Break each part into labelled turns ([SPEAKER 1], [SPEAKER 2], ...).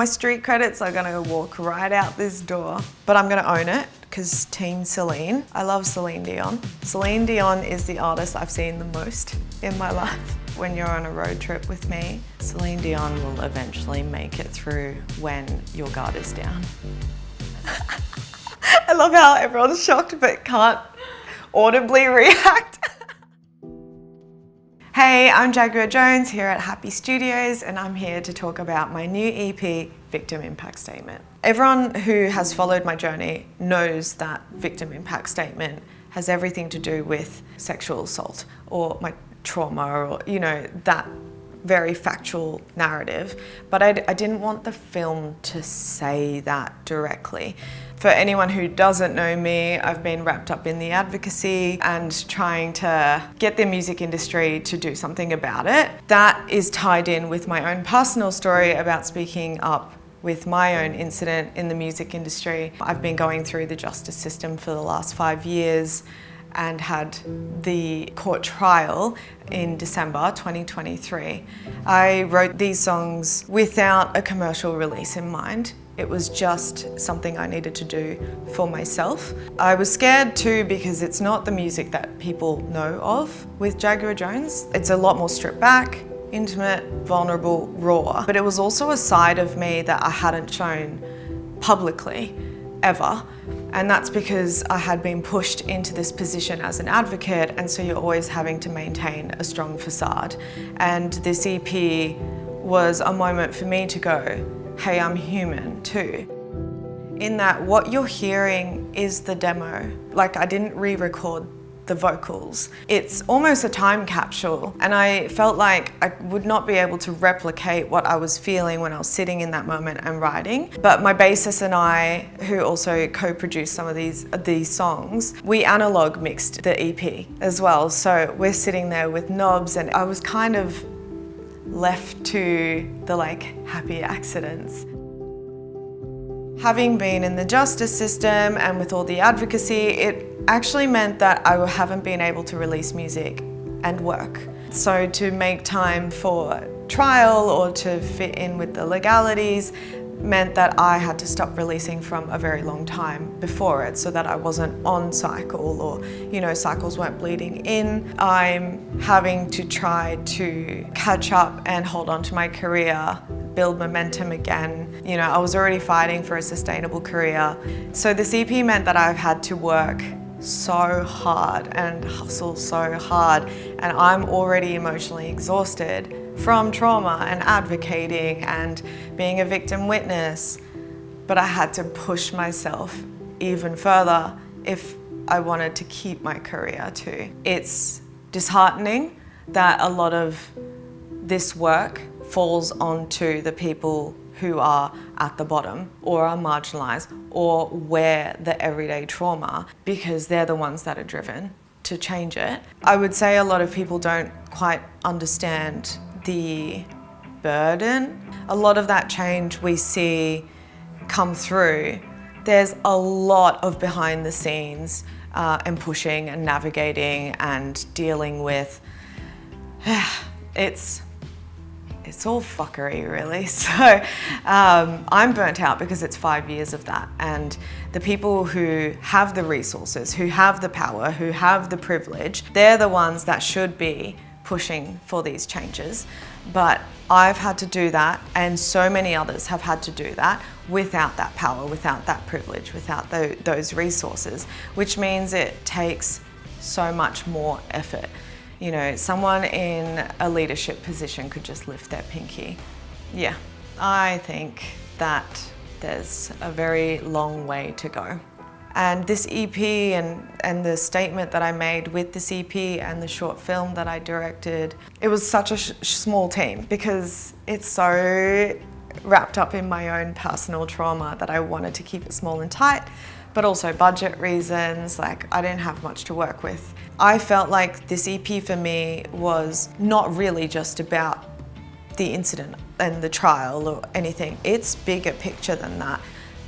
[SPEAKER 1] My street credits are gonna walk right out this door, but I'm gonna own it because Team Celine. I love Celine Dion. Celine Dion is the artist I've seen the most in my life. When you're on a road trip with me, Celine Dion will eventually make it through when your guard is down. I love how everyone's shocked but can't audibly react. Hey, I'm Jaguar Jonze here at Happy Studios, and I'm here to talk about my new EP, Victim Impact Statement. Everyone who has followed my journey knows that Victim Impact Statement has everything to do with sexual assault or my trauma or, that very factual narrative. But I didn't want the film to say that directly. For anyone who doesn't know me, I've been wrapped up in the advocacy and trying to get the music industry to do something about it. That is tied in with my own personal story about speaking up with my own incident in the music industry. I've been going through the justice system for the last 5 years and had the court trial in December 2023. I wrote these songs without a commercial release in mind. It was just something I needed to do for myself. I was scared too because it's not the music that people know of with Jaguar Jonze. It's a lot more stripped back, intimate, vulnerable, raw. But it was also a side of me that I hadn't shown publicly, ever. And that's because I had been pushed into this position as an advocate, and so you're always having to maintain a strong facade. And this EP was a moment for me to go, hey, I'm human too. In that what you're hearing is the demo. Like, I didn't re-record the vocals. It's almost a time capsule, and I felt like I would not be able to replicate what I was feeling when I was sitting in that moment and writing. But my bassist and I, who also co-produced some of these songs, we analog mixed the EP as well. So we're sitting there with knobs, and I was kind of left to the happy accidents. Having been in the justice system and with all the advocacy, it actually meant that I haven't been able to release music and work. So to make time for trial or to fit in with the legalities meant that I had to stop releasing from a very long time before it so that I wasn't on cycle or, cycles weren't bleeding in. I'm having to try to catch up and hold on to my career, build momentum again. I was already fighting for a sustainable career. So this EP meant that I've had to work so hard and hustle so hard, and I'm already emotionally exhausted from trauma and advocating and being a victim witness. But I had to push myself even further if I wanted to keep my career too. It's disheartening that a lot of this work falls onto the people who are at the bottom or are marginalised or wear the everyday trauma, because they're the ones that are driven to change it. I would say a lot of people don't quite understand the burden. A lot of that change we see come through, there's a lot of behind the scenes and pushing and navigating and dealing with. It's all fuckery, really. So I'm burnt out because it's 5 years of that. And the people who have the resources, who have the power, who have the privilege, they're the ones that should be pushing for these changes. But I've had to do that, and so many others have had to do that without that power, without that privilege, without those resources, which means it takes so much more effort. Someone in a leadership position could just lift their pinky. Yeah, I think that there's a very long way to go. And this EP and the statement that I made with this EP and the short film that I directed, it was such a small team because it's so wrapped up in my own personal trauma that I wanted to keep it small and tight, but also budget reasons, I didn't have much to work with. I felt like this EP for me was not really just about the incident and the trial or anything. It's bigger picture than that.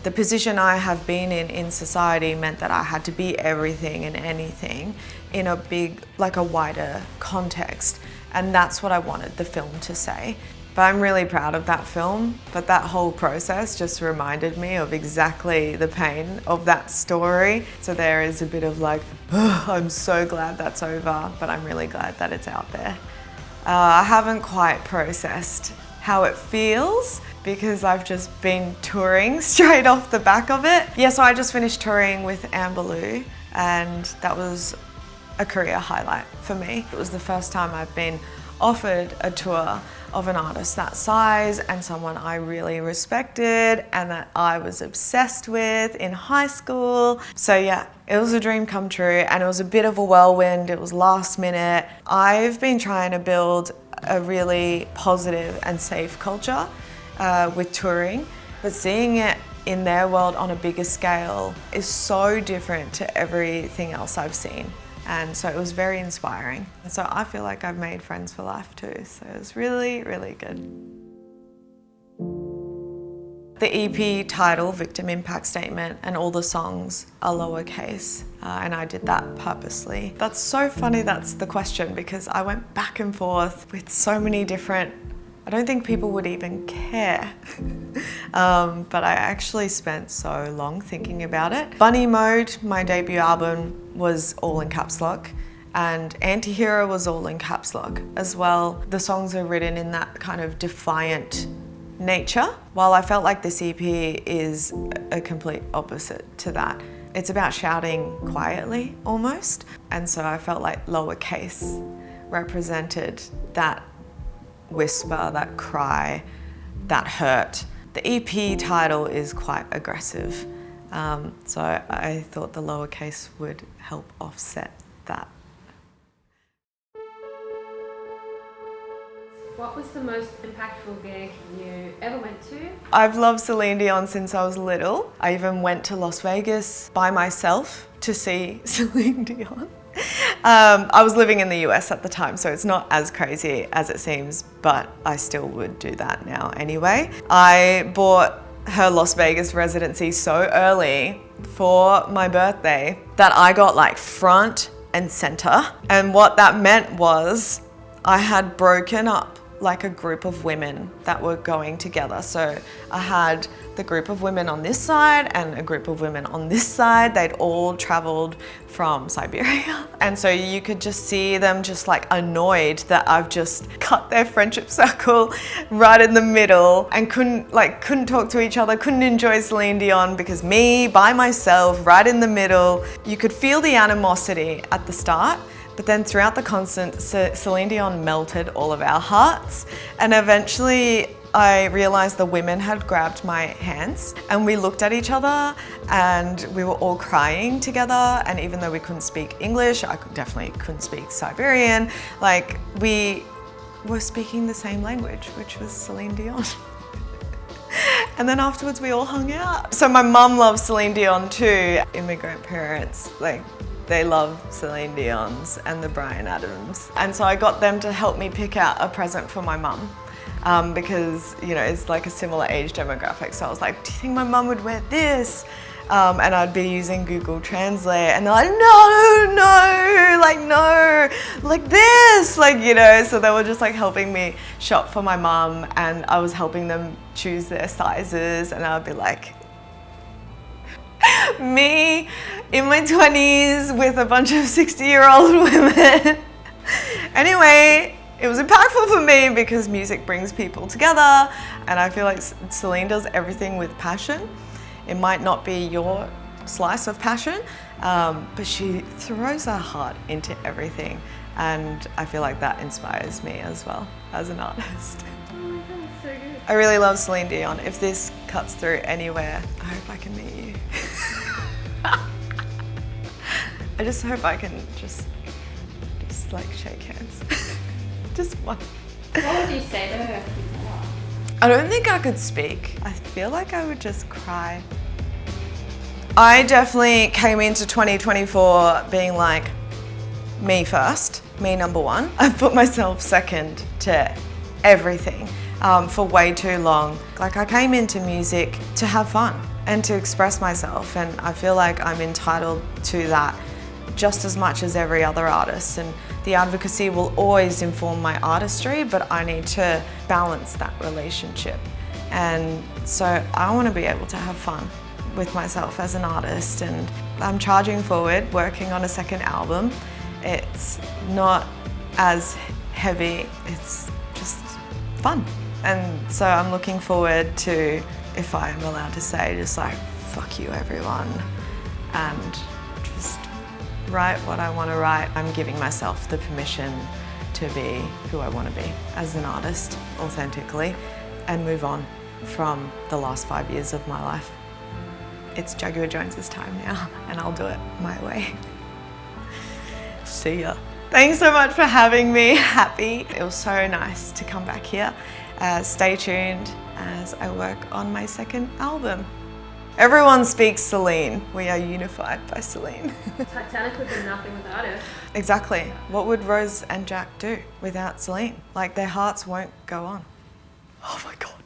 [SPEAKER 1] The position I have been in society meant that I had to be everything and anything in a big, a wider context. And that's what I wanted the film to say. But I'm really proud of that film. But that whole process just reminded me of exactly the pain of that story. So there is a bit of like, oh, I'm so glad that's over, but I'm really glad that it's out there. I haven't quite processed how it feels because I've just been touring straight off the back of it. Yeah, so I just finished touring with Amberlou, and that was a career highlight for me. It was the first time I've been offered a tour of an artist that size and someone I really respected and that I was obsessed with in high school. So yeah, it was a dream come true, and it was a bit of a whirlwind. It was last minute. I've been trying to build a really positive and safe culture with touring, but seeing it in their world on a bigger scale is so different to everything else I've seen. And so it was very inspiring. And so I feel like I've made friends for life too. So it was really, really good. The EP title, Victim Impact Statement, and all the songs are lowercase. And I did that purposely. That's so funny that's the question, because I went back and forth with so many different, I don't think people would even care. But I actually spent so long thinking about it. Bunny Mode, my debut album, was all in caps lock, and Antihero was all in caps lock as well. The songs are written in that kind of defiant nature, while I felt like this EP is a complete opposite to that. It's about shouting quietly almost, and so I felt like lowercase represented that whisper, that cry, that hurt. The EP title is quite aggressive, so I thought the lowercase would help offset that.
[SPEAKER 2] What was the most impactful gig you ever went to?
[SPEAKER 1] I've loved Celine Dion since I was little. I even went to Las Vegas by myself to see Celine Dion. I was living in the US at the time, so it's not as crazy as it seems, but I still would do that now anyway. I bought her Las Vegas residency so early for my birthday that I got like front and center. And what that meant was I had broken up like a group of women that were going together. So I had the group of women on this side and a group of women on this side. They'd all traveled from Siberia. And so you could just see them just like annoyed that I've just cut their friendship circle right in the middle and couldn't talk to each other, couldn't enjoy Celine Dion because me by myself right in the middle. You could feel the animosity at the start, but then throughout the concert, Celine Dion melted all of our hearts. And eventually I realized the women had grabbed my hands and we looked at each other and we were all crying together. And even though we couldn't speak English, I definitely couldn't speak Siberian, like we were speaking the same language, which was Celine Dion. And then afterwards we all hung out. So my mum loves Celine Dion too. Immigrant parents, they love Celine Dion's and the Bryan Adams. And so I got them to help me pick out a present for my mum because, you know, it's like a similar age demographic. So I was like, do you think my mum would wear this? And I'd be using Google Translate and they're like, no, like this, you know. So they were just like helping me shop for my mum and I was helping them choose their sizes, and I'd be like, me in my 20s with a bunch of 60-year-old women. Anyway, it was impactful for me because music brings people together, and I feel like Celine does everything with passion. It might not be your slice of passion, but she throws her heart into everything, and I feel like that inspires me as well as an artist.
[SPEAKER 2] Oh my God, so good.
[SPEAKER 1] I really love Celine Dion. If this cuts through anywhere, I hope I can meet you. I just hope I can just like shake hands. Just one.
[SPEAKER 2] What would you say to her?
[SPEAKER 1] I don't think I could speak. I feel like I would just cry. I definitely came into 2024 being like, me first, me number one. I've put myself second to everything for way too long. Like, I came into music to have fun and to express myself, and I feel like I'm entitled to that just as much as every other artist, and the advocacy will always inform my artistry, but I need to balance that relationship. And so I want to be able to have fun with myself as an artist, and I'm charging forward, working on a second album. It's not as heavy, it's just fun. And so I'm looking forward to, if I am allowed to say, just like, fuck you everyone, and just write what I want to write. I'm giving myself the permission to be who I want to be as an artist, authentically, and move on from the last 5 years of my life. It's Jaguar Jonze's time now, and I'll do it my way. See ya. Thanks so much for having me, Happy. It was so nice to come back here. Stay tuned as I work on my second album. Everyone speaks Celine. We are unified by Celine.
[SPEAKER 2] Titanic would be nothing without her.
[SPEAKER 1] Exactly. What would Rose and Jack do without Celine? Like, their hearts won't go on. Oh my God.